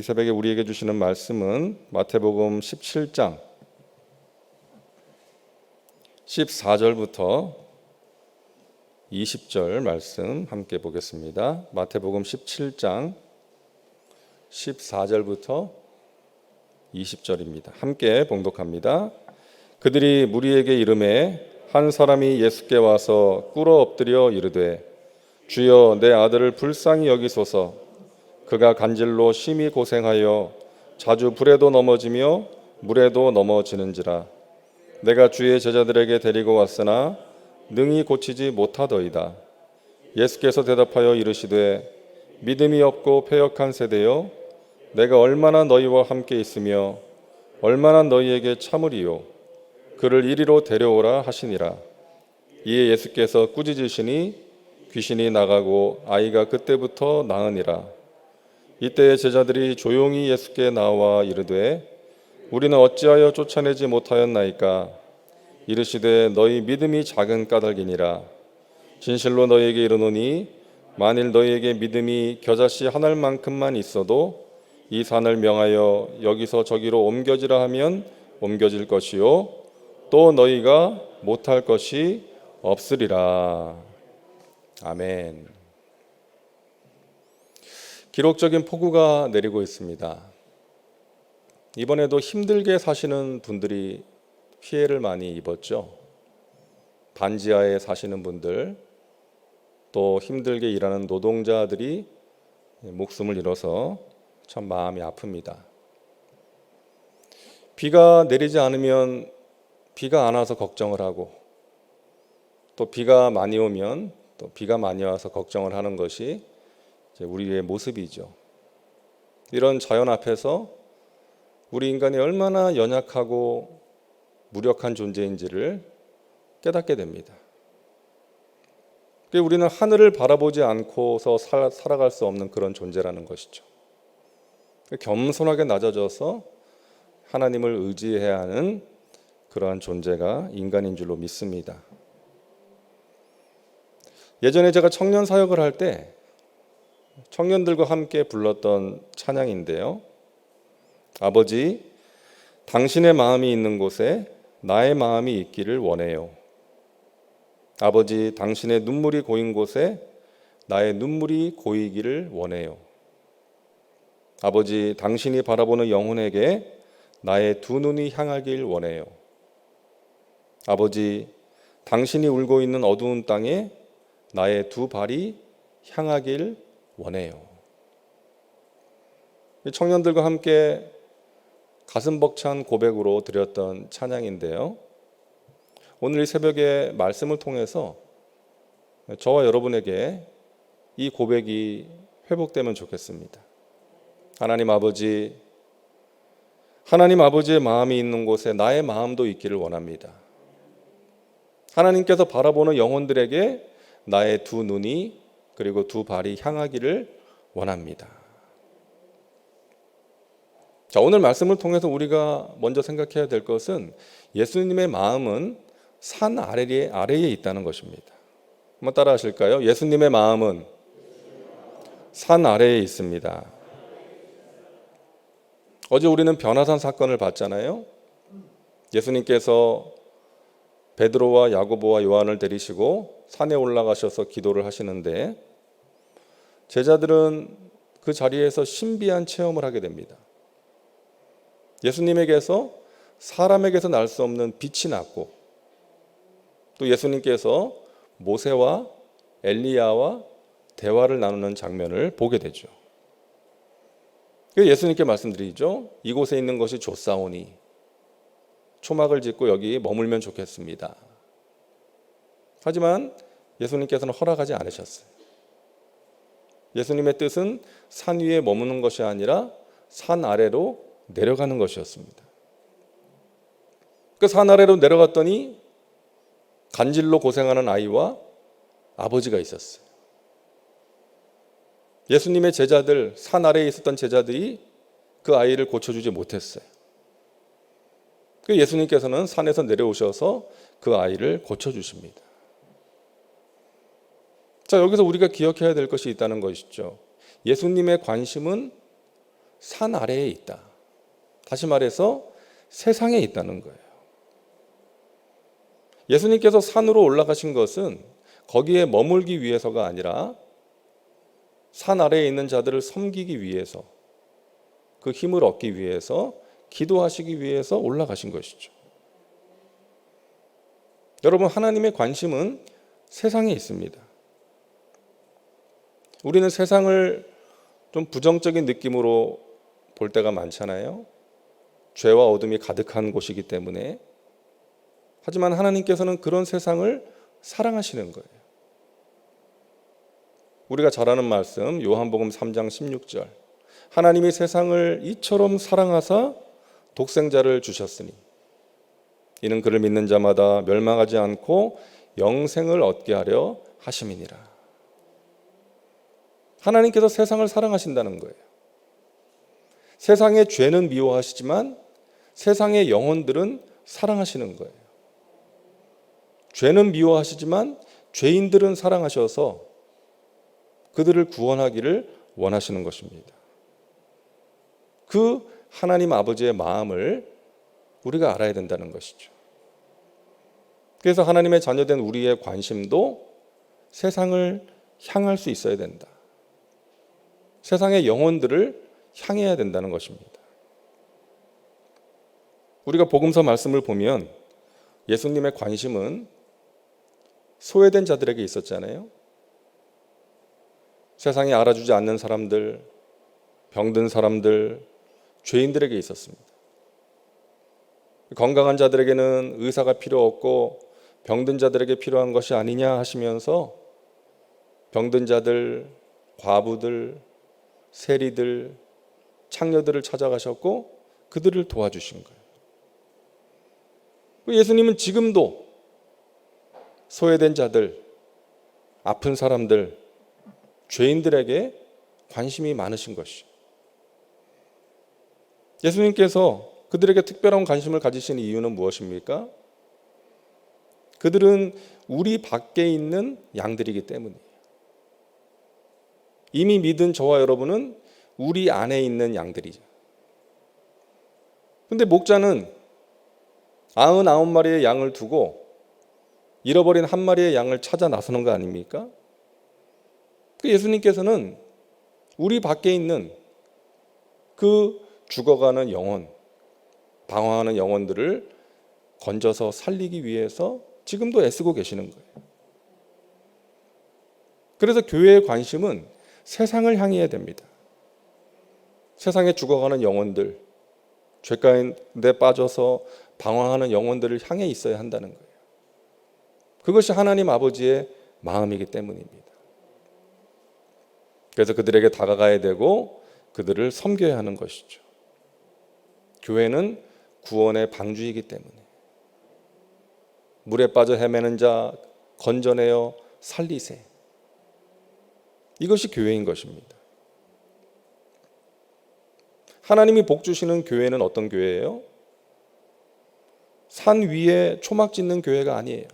이 새벽에 우리에게 주시는 말씀은 마태복음 17장 14절부터 20절 말씀 함께 보겠습니다. 마태복음 17장 14절부터 20절입니다. 함께 봉독합니다. 그들이 무리에게 이르매 한 사람이 예수께 와서 꿇어 엎드려 이르되 주여 내 아들을 불쌍히 여기소서. 그가 간질로 심히 고생하여 자주 불에도 넘어지며 물에도 넘어지는지라. 내가 주의 제자들에게 데리고 왔으나 능히 고치지 못하더이다. 예수께서 대답하여 이르시되 믿음이 없고 패역한 세대여, 내가 얼마나 너희와 함께 있으며 얼마나 너희에게 참으리요. 그를 이리로 데려오라 하시니라. 이에 예수께서 꾸짖으시니 귀신이 나가고 아이가 그때부터 나으니라. 이때에 제자들이 조용히 예수께 나와 이르되 우리는 어찌하여 쫓아내지 못하였나이까? 이르시되 너희 믿음이 작은 까닭이니라. 진실로 너희에게 이르노니 만일 너희에게 믿음이 겨자씨 한 알만큼만 있어도 이 산을 명하여 여기서 저기로 옮겨지라 하면 옮겨질 것이요 또 너희가 못할 것이 없으리라. 아멘. 기록적인 폭우가 내리고 있습니다. 이번에도 힘들게 사시는 분들이 피해를 많이 입었죠. 반지하에 사시는 분들, 또 힘들게 일하는 노동자들이 목숨을 잃어서 참 마음이 아픕니다. 비가 내리지 않으면 비가 안 와서 걱정을 하고, 또 비가 많이 오면 또 비가 많이 와서 걱정을 하는 것이 우리의 모습이죠. 이런 자연 앞에서 우리 인간이 얼마나 연약하고 무력한 존재인지를 깨닫게 됩니다. 우리는 하늘을 바라보지 않고서 살아갈 수 없는 그런 존재라는 것이죠. 겸손하게 낮아져서 하나님을 의지해야 하는 그러한 존재가 인간인 줄로 믿습니다. 예전에 제가 청년 사역을 할 때 청년들과 함께 불렀던 찬양인데요. 아버지, 당신의 마음이 있는 곳에 나의 마음이 있기를 원해요. 아버지, 당신의 눈물이 고인 곳에 나의 눈물이 고이기를 원해요. 아버지, 당신이 바라보는 영혼에게 나의 두 눈이 향하길 원해요. 아버지, 당신이 울고 있는 어두운 땅에 나의 두 발이 향하길 원해요. 청년들과 함께 가슴 벅찬 고백으로 드렸던 찬양인데요. 오늘 이 새벽에 말씀을 통해서 저와 여러분에게 이 고백이 회복되면 좋겠습니다. 하나님 아버지의 마음이 있는 곳에 나의 마음도 있기를 원합니다. 하나님께서 바라보는 영혼들에게 나의 두 눈이 그리고 두 발이 향하기를 원합니다. 자, 오늘 말씀을 통해서 우리가 먼저 생각해야 될 것은 예수님의 마음은 산 아래에 있다는 것입니다. 한번 따라 하실까요? 예수님의 마음은 산 아래에 있습니다. 어제 우리는 변화산 사건을 봤잖아요. 예수님께서 베드로와 야고보와 요한을 데리시고 산에 올라가셔서 기도를 하시는데 제자들은 그 자리에서 신비한 체험을 하게 됩니다. 예수님에게서 사람에게서 날 수 없는 빛이 났고 또 예수님께서 모세와 엘리야와 대화를 나누는 장면을 보게 되죠. 예수님께 말씀드리죠. 이곳에 있는 것이 좋사오니 초막을 짓고 여기 머물면 좋겠습니다. 하지만 예수님께서는 허락하지 않으셨어요. 예수님의 뜻은 산 위에 머무는 것이 아니라 산 아래로 내려가는 것이었습니다. 그 산 아래로 내려갔더니 간질로 고생하는 아이와 아버지가 있었어요. 예수님의 제자들, 산 아래에 있었던 제자들이 그 아이를 고쳐주지 못했어요. 예수님께서는 산에서 내려오셔서 그 아이를 고쳐주십니다. 자, 여기서 우리가 기억해야 될 것이 있다는 것이죠. 예수님의 관심은 산 아래에 있다. 다시 말해서 세상에 있다는 거예요. 예수님께서 산으로 올라가신 것은 거기에 머물기 위해서가 아니라 산 아래에 있는 자들을 섬기기 위해서, 그 힘을 얻기 위해서, 기도하시기 위해서 올라가신 것이죠. 여러분, 하나님의 관심은 세상에 있습니다. 우리는 세상을 좀 부정적인 느낌으로 볼 때가 많잖아요. 죄와 어둠이 가득한 곳이기 때문에. 하지만 하나님께서는 그런 세상을 사랑하시는 거예요. 우리가 잘 아는 말씀, 요한복음 3장 16절. 하나님이 세상을 이처럼 사랑하사 독생자를 주셨으니 이는 그를 믿는 자마다 멸망하지 않고 영생을 얻게 하려 하심이니라. 하나님께서 세상을 사랑하신다는 거예요. 세상의 죄는 미워하시지만 세상의 영혼들은 사랑하시는 거예요. 죄는 미워하시지만 죄인들은 사랑하셔서 그들을 구원하기를 원하시는 것입니다. 그 하나님 아버지의 마음을 우리가 알아야 된다는 것이죠. 그래서 하나님의 자녀된 우리의 관심도 세상을 향할 수 있어야 된다. 세상의 영혼들을 향해야 된다는 것입니다. 우리가 복음서 말씀을 보면 예수님의 관심은 소외된 자들에게 있었잖아요. 세상이 알아주지 않는 사람들, 병든 사람들, 죄인들에게 있었습니다. 건강한 자들에게는 의사가 필요 없고 병든 자들에게 필요한 것이 아니냐 하시면서 병든 자들, 과부들, 세리들, 창녀들을 찾아가셨고 그들을 도와주신 거예요. 예수님은 지금도 소외된 자들, 아픈 사람들, 죄인들에게 관심이 많으신 것이죠. 예수님께서 그들에게 특별한 관심을 가지신 이유는 무엇입니까? 그들은 우리 밖에 있는 양들이기 때문이에요. 이미 믿은 저와 여러분은 우리 안에 있는 양들이죠. 근데 목자는 99마리의 양을 두고 잃어버린 한 마리의 양을 찾아 나서는 거 아닙니까? 예수님께서는 우리 밖에 있는 그 죽어가는 영혼, 방황하는 영혼들을 건져서 살리기 위해서 지금도 애쓰고 계시는 거예요. 그래서 교회의 관심은 세상을 향해야 됩니다. 세상에 죽어가는 영혼들, 죄 가운데 빠져서 방황하는 영혼들을 향해 있어야 한다는 거예요. 그것이 하나님 아버지의 마음이기 때문입니다. 그래서 그들에게 다가가야 되고 그들을 섬겨야 하는 것이죠. 교회는 구원의 방주이기 때문에 물에 빠져 헤매는 자 건져내어 살리세. 이것이 교회인 것입니다. 하나님이 복 주시는 교회는 어떤 교회예요? 산 위에 초막 짓는 교회가 아니에요.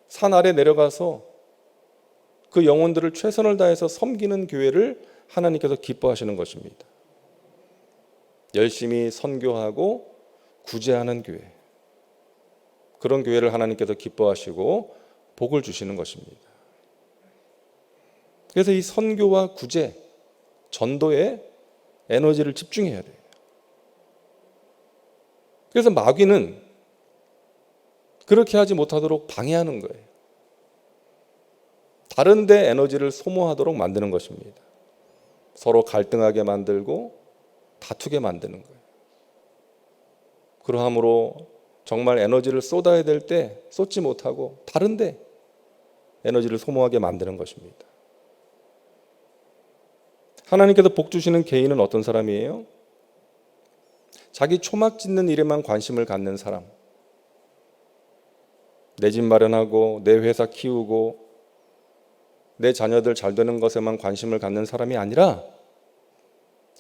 산 아래 내려가서 그 영혼들을 최선을 다해서 섬기는 교회를 하나님께서 기뻐하시는 것입니다. 열심히 선교하고 구제하는 교회, 그런 교회를 하나님께서 기뻐하시고 복을 주시는 것입니다. 그래서 이 선교와 구제, 전도에 에너지를 집중해야 돼요. 그래서 마귀는 그렇게 하지 못하도록 방해하는 거예요. 다른 데 에너지를 소모하도록 만드는 것입니다. 서로 갈등하게 만들고 다투게 만드는 거예요. 그러함으로 정말 에너지를 쏟아야 될 때 쏟지 못하고 다른 데 에너지를 소모하게 만드는 것입니다. 하나님께서 복 주시는 개인은 어떤 사람이에요? 자기 초막 짓는 일에만 관심을 갖는 사람. 내 집 마련하고 내 회사 키우고 내 자녀들 잘 되는 것에만 관심을 갖는 사람이 아니라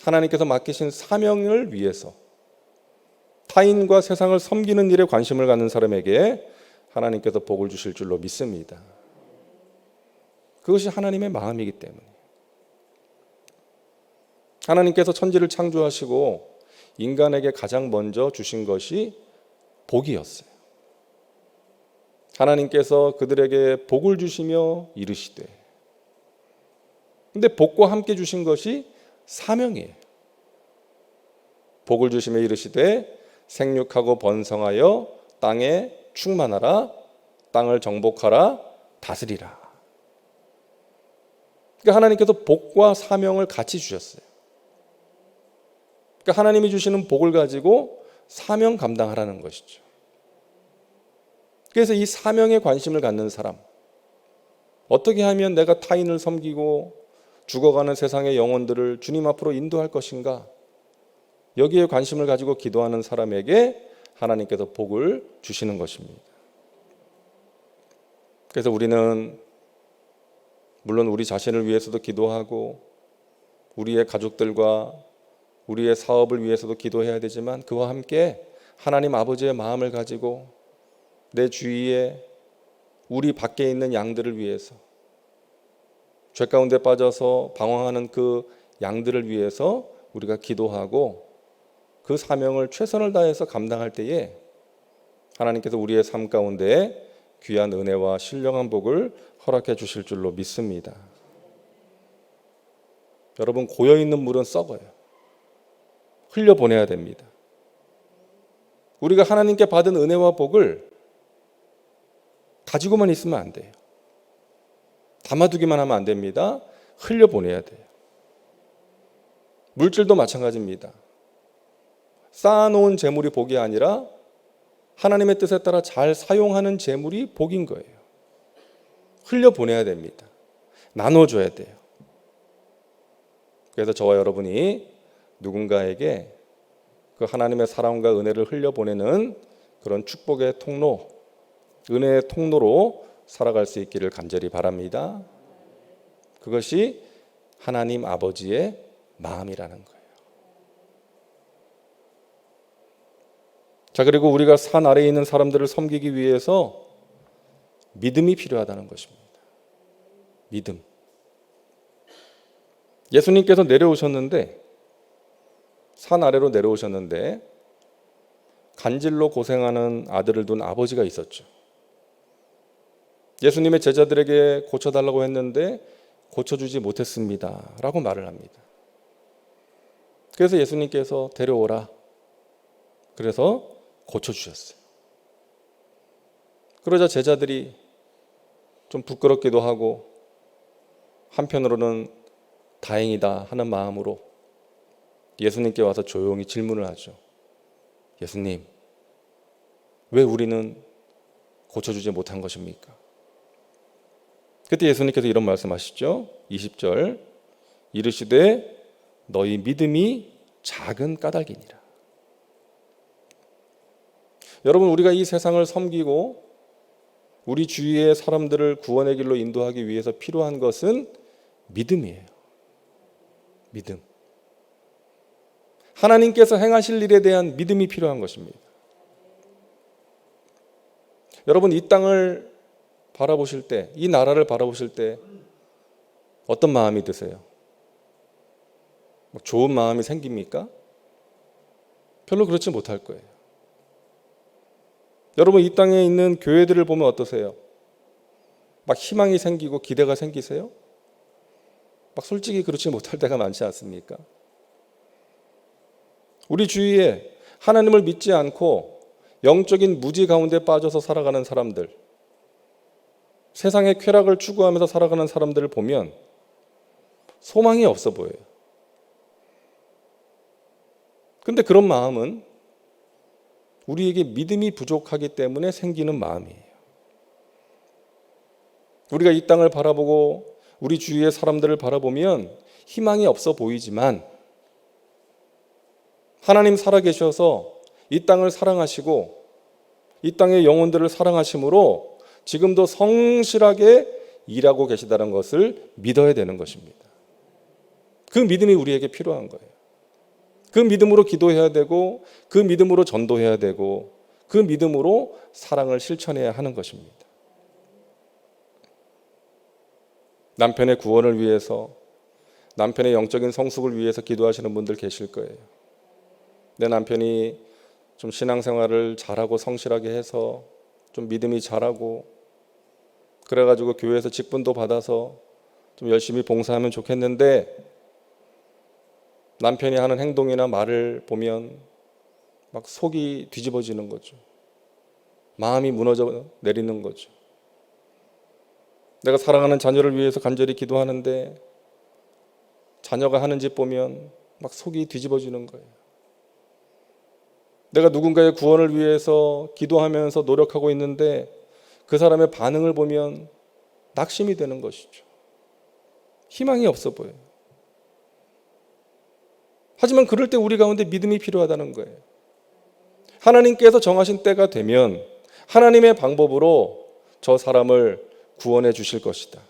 하나님께서 맡기신 사명을 위해서 타인과 세상을 섬기는 일에 관심을 갖는 사람에게 하나님께서 복을 주실 줄로 믿습니다. 그것이 하나님의 마음이기 때문에. 하나님께서 천지를 창조하시고 인간에게 가장 먼저 주신 것이 복이었어요. 하나님께서 그들에게 복을 주시며 이르시되, 근데 복과 함께 주신 것이 사명이에요. 복을 주시며 이르시되 생육하고 번성하여 땅에 충만하라, 땅을 정복하라, 다스리라. 그러니까 하나님께서 복과 사명을 같이 주셨어요. 그러니까 하나님이 주시는 복을 가지고 사명 감당하라는 것이죠. 그래서 이 사명에 관심을 갖는 사람, 어떻게 하면 내가 타인을 섬기고 죽어가는 세상의 영혼들을 주님 앞으로 인도할 것인가, 여기에 관심을 가지고 기도하는 사람에게 하나님께서 복을 주시는 것입니다. 그래서 우리는 물론 우리 자신을 위해서도 기도하고 우리의 가족들과 우리의 사업을 위해서도 기도해야 되지만, 그와 함께 하나님 아버지의 마음을 가지고 내 주위에 우리 밖에 있는 양들을 위해서, 죄 가운데 빠져서 방황하는 그 양들을 위해서 우리가 기도하고 그 사명을 최선을 다해서 감당할 때에 하나님께서 우리의 삶 가운데 귀한 은혜와 신령한 복을 허락해 주실 줄로 믿습니다. 여러분, 고여있는 물은 썩어요. 흘려보내야 됩니다. 우리가 하나님께 받은 은혜와 복을 가지고만 있으면 안 돼요. 담아두기만 하면 안 됩니다. 흘려보내야 돼요. 물질도 마찬가지입니다. 쌓아놓은 재물이 복이 아니라 하나님의 뜻에 따라 잘 사용하는 재물이 복인 거예요. 흘려보내야 됩니다. 나눠줘야 돼요. 그래서 저와 여러분이 누군가에게 그 하나님의 사랑과 은혜를 흘려보내는 그런 축복의 통로, 은혜의 통로로 살아갈 수 있기를 간절히 바랍니다. 그것이 하나님 아버지의 마음이라는 거예요. 자, 그리고 우리가 산 아래에 있는 사람들을 섬기기 위해서 믿음이 필요하다는 것입니다. 믿음. 예수님께서 내려오셨는데, 산 아래로 내려오셨는데 간질로 고생하는 아들을 둔 아버지가 있었죠. 예수님의 제자들에게 고쳐달라고 했는데 고쳐주지 못했습니다 라고 말을 합니다. 그래서 예수님께서 데려오라, 그래서 고쳐주셨어요. 그러자 제자들이 좀 부끄럽기도 하고 한편으로는 다행이다 하는 마음으로 예수님께 와서 조용히 질문을 하죠. 예수님, 왜 우리는 고쳐주지 못한 것입니까? 그때 예수님께서 이런 말씀하시죠. 20절, 이르시되 너희 믿음이 작은 까닭이니라. 여러분, 우리가 이 세상을 섬기고 우리 주위의 사람들을 구원의 길로 인도하기 위해서 필요한 것은 믿음이에요. 믿음. 하나님께서 행하실 일에 대한 믿음이 필요한 것입니다. 여러분, 이 땅을 바라보실 때, 이 나라를 바라보실 때 어떤 마음이 드세요? 좋은 마음이 생깁니까? 별로 그렇지 못할 거예요. 여러분, 이 땅에 있는 교회들을 보면 어떠세요? 막 희망이 생기고 기대가 생기세요? 막 솔직히 그렇지 못할 때가 많지 않습니까? 우리 주위에 하나님을 믿지 않고 영적인 무지 가운데 빠져서 살아가는 사람들, 세상의 쾌락을 추구하면서 살아가는 사람들을 보면 소망이 없어 보여요. 근데 그런 마음은 우리에게 믿음이 부족하기 때문에 생기는 마음이에요. 우리가 이 땅을 바라보고 우리 주위의 사람들을 바라보면 희망이 없어 보이지만 하나님 살아계셔서 이 땅을 사랑하시고 이 땅의 영혼들을 사랑하심으로 지금도 성실하게 일하고 계시다는 것을 믿어야 되는 것입니다. 그 믿음이 우리에게 필요한 거예요. 그 믿음으로 기도해야 되고, 그 믿음으로 전도해야 되고, 그 믿음으로 사랑을 실천해야 하는 것입니다. 남편의 구원을 위해서, 남편의 영적인 성숙을 위해서 기도하시는 분들 계실 거예요. 내 남편이 좀 신앙생활을 잘하고 성실하게 해서 좀 믿음이 잘하고 그래가지고 교회에서 직분도 받아서 좀 열심히 봉사하면 좋겠는데 남편이 하는 행동이나 말을 보면 막 속이 뒤집어지는 거죠. 마음이 무너져 내리는 거죠. 내가 사랑하는 자녀를 위해서 간절히 기도하는데 자녀가 하는 짓 보면 막 속이 뒤집어지는 거예요. 내가 누군가의 구원을 위해서 기도하면서 노력하고 있는데 그 사람의 반응을 보면 낙심이 되는 것이죠. 희망이 없어 보여요. 하지만 그럴 때 우리 가운데 믿음이 필요하다는 거예요. 하나님께서 정하신 때가 되면 하나님의 방법으로 저 사람을 구원해 주실 것이다.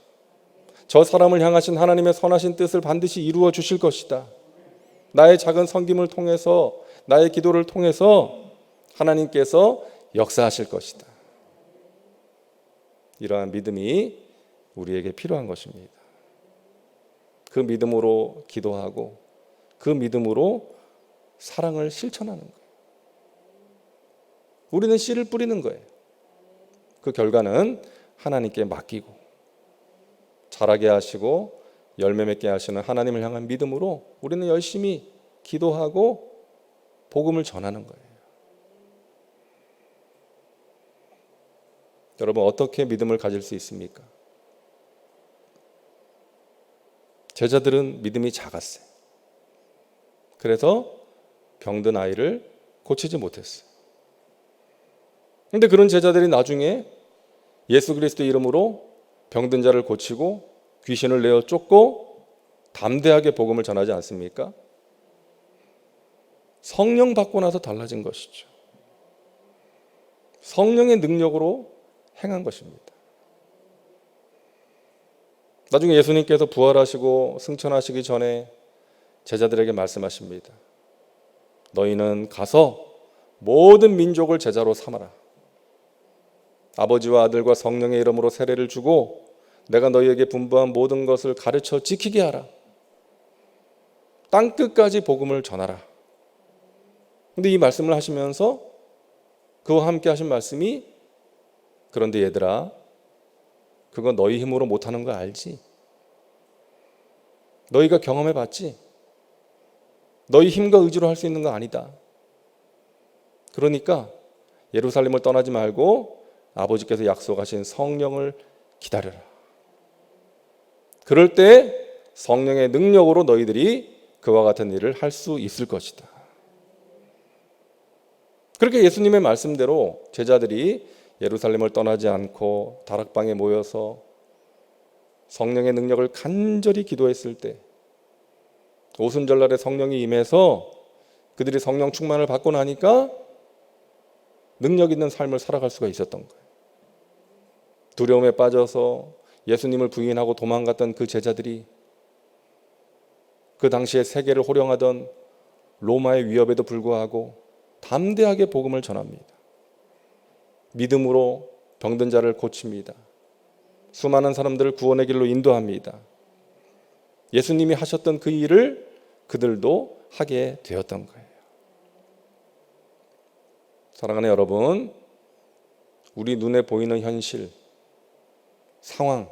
저 사람을 향하신 하나님의 선하신 뜻을 반드시 이루어 주실 것이다. 나의 작은 섬김을 통해서 나의 기도를 통해서 하나님께서 역사하실 것이다. 이러한 믿음이 우리에게 필요한 것입니다. 그 믿음으로 기도하고 그 믿음으로 사랑을 실천하는 거예요. 우리는 씨를 뿌리는 거예요. 그 결과는 하나님께 맡기고 자라게 하시고 열매 맺게 하시는 하나님을 향한 믿음으로 우리는 열심히 기도하고 복음을 전하는 거예요. 여러분, 어떻게 믿음을 가질 수 있습니까? 제자들은 믿음이 작았어요. 그래서 병든 아이를 고치지 못했어요. 그런데 그런 제자들이 나중에 예수 그리스도 이름으로 병든 자를 고치고 귀신을 내어 쫓고 담대하게 복음을 전하지 않습니까? 성령 받고 나서 달라진 것이죠. 성령의 능력으로 행한 것입니다. 나중에 예수님께서 부활하시고 승천하시기 전에 제자들에게 말씀하십니다. 너희는 가서 모든 민족을 제자로 삼아라. 아버지와 아들과 성령의 이름으로 세례를 주고 내가 너희에게 분부한 모든 것을 가르쳐 지키게 하라. 땅끝까지 복음을 전하라. 근데 이 말씀을 하시면서 그와 함께 하신 말씀이 그런데 얘들아, 그거 너희 힘으로 못하는 거 알지? 너희가 경험해봤지? 너희 힘과 의지로 할 수 있는 거 아니다. 그러니까 예루살렘을 떠나지 말고 아버지께서 약속하신 성령을 기다려라. 그럴 때 성령의 능력으로 너희들이 그와 같은 일을 할 수 있을 것이다. 그렇게 예수님의 말씀대로 제자들이 예루살렘을 떠나지 않고 다락방에 모여서 성령의 능력을 간절히 기도했을 때 오순절날에 성령이 임해서 그들이 성령 충만을 받고 나니까 능력 있는 삶을 살아갈 수가 있었던 거예요. 두려움에 빠져서 예수님을 부인하고 도망갔던 그 제자들이 그 당시에 세계를 호령하던 로마의 위협에도 불구하고 담대하게 복음을 전합니다. 믿음으로 병든 자를 고칩니다. 수많은 사람들을 구원의 길로 인도합니다. 예수님이 하셨던 그 일을 그들도 하게 되었던 거예요. 사랑하는 여러분, 우리 눈에 보이는 현실, 상황,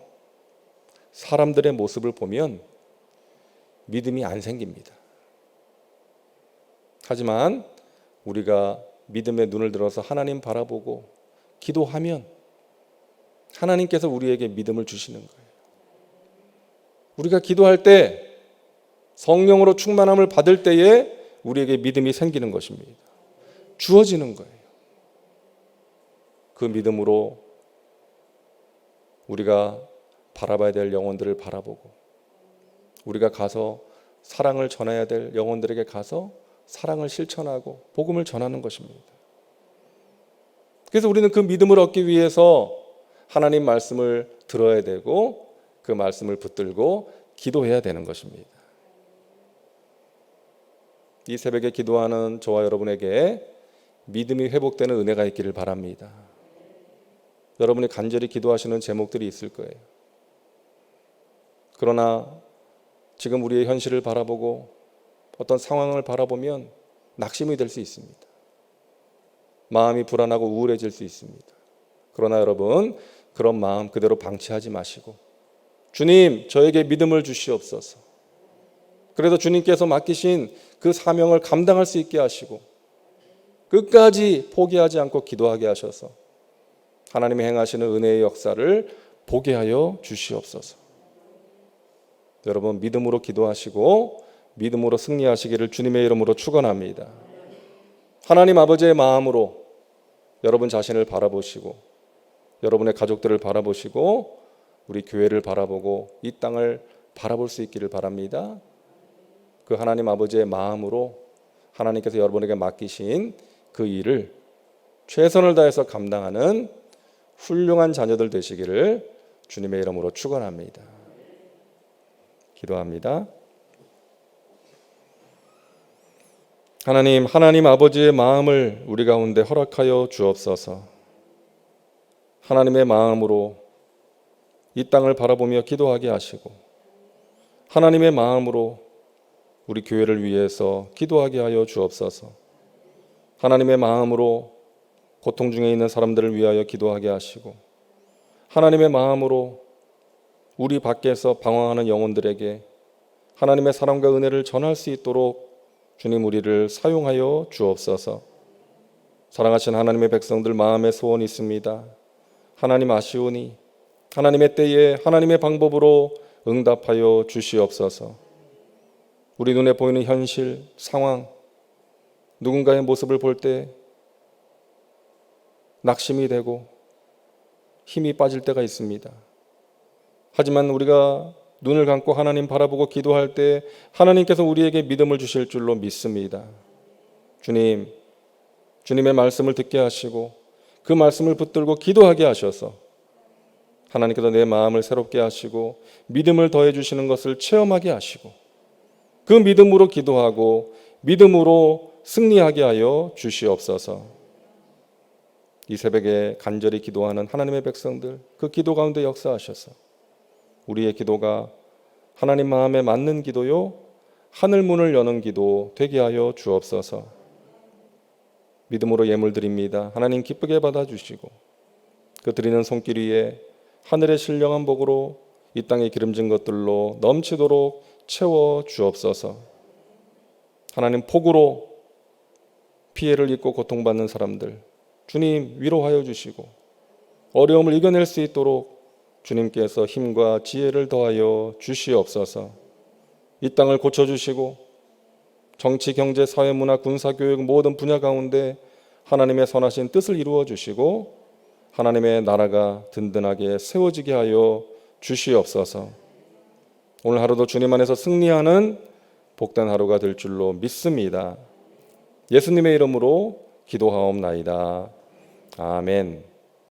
사람들의 모습을 보면 믿음이 안 생깁니다. 하지만 우리가 믿음의 눈을 들어서 하나님 바라보고 기도하면 하나님께서 우리에게 믿음을 주시는 거예요. 우리가 기도할 때 성령으로 충만함을 받을 때에 우리에게 믿음이 생기는 것입니다. 주어지는 거예요. 그 믿음으로 우리가 바라봐야 될 영혼들을 바라보고 우리가 가서 사랑을 전해야 될 영혼들에게 가서 사랑을 실천하고 복음을 전하는 것입니다. 그래서 우리는 그 믿음을 얻기 위해서 하나님 말씀을 들어야 되고 그 말씀을 붙들고 기도해야 되는 것입니다. 이 새벽에 기도하는 저와 여러분에게 믿음이 회복되는 은혜가 있기를 바랍니다. 여러분이 간절히 기도하시는 제목들이 있을 거예요. 그러나 지금 우리의 현실을 바라보고 어떤 상황을 바라보면 낙심이 될 수 있습니다. 마음이 불안하고 우울해질 수 있습니다. 그러나 여러분, 그런 마음 그대로 방치하지 마시고 주님, 저에게 믿음을 주시옵소서. 그래서 주님께서 맡기신 그 사명을 감당할 수 있게 하시고 끝까지 포기하지 않고 기도하게 하셔서 하나님이 행하시는 은혜의 역사를 보게 하여 주시옵소서. 여러분, 믿음으로 기도하시고 믿음으로 승리하시기를 주님의 이름으로 축원합니다. 하나님 아버지의 마음으로 여러분 자신을 바라보시고 여러분의 가족들을 바라보시고 우리 교회를 바라보고 이 땅을 바라볼 수 있기를 바랍니다. 그 하나님 아버지의 마음으로 하나님께서 여러분에게 맡기신 그 일을 최선을 다해서 감당하는 훌륭한 자녀들 되시기를 주님의 이름으로 축원합니다. 기도합니다. 하나님 아버지의 마음을 우리 가운데 허락하여 주옵소서. 하나님의 마음으로 이 땅을 바라보며 기도하게 하시고 하나님의 마음으로 우리 교회를 위해서 기도하게 하여 주옵소서. 하나님의 마음으로 고통 중에 있는 사람들을 위하여 기도하게 하시고 하나님의 마음으로 우리 밖에서 방황하는 영혼들에게 하나님의 사랑과 은혜를 전할 수 있도록 주님 우리를 사용하여 주옵소서. 사랑하신 하나님의 백성들 마음의 소원이 있습니다. 하나님 아시오니 하나님의 때에 하나님의 방법으로 응답하여 주시옵소서. 우리 눈에 보이는 현실, 상황, 누군가의 모습을 볼 때 낙심이 되고 힘이 빠질 때가 있습니다. 하지만 우리가 눈을 감고 하나님 바라보고 기도할 때 하나님께서 우리에게 믿음을 주실 줄로 믿습니다. 주님의 말씀을 듣게 하시고 그 말씀을 붙들고 기도하게 하셔서 하나님께서 내 마음을 새롭게 하시고 믿음을 더해 주시는 것을 체험하게 하시고 그 믿음으로 기도하고 믿음으로 승리하게 하여 주시옵소서. 이 새벽에 간절히 기도하는 하나님의 백성들 그 기도 가운데 역사하셔서 우리의 기도가 하나님 마음에 맞는 기도요 하늘 문을 여는 기도 되게 하여 주옵소서. 믿음으로 예물 드립니다. 하나님 기쁘게 받아주시고 그 드리는 손길 위에 하늘의 신령한 복으로 이 땅의 기름진 것들로 넘치도록 채워 주옵소서. 하나님 폭우로 피해를 입고 고통받는 사람들 주님 위로하여 주시고 어려움을 이겨낼 수 있도록 주님께서 힘과 지혜를 더하여 주시옵소서. 이 땅을 고쳐주시고 정치, 경제, 사회, 문화, 군사, 교육 모든 분야 가운데 하나님의 선하신 뜻을 이루어 주시고 하나님의 나라가 든든하게 세워지게 하여 주시옵소서. 오늘 하루도 주님 안에서 승리하는 복된 하루가 될 줄로 믿습니다. 예수님의 이름으로 기도하옵나이다. 아멘.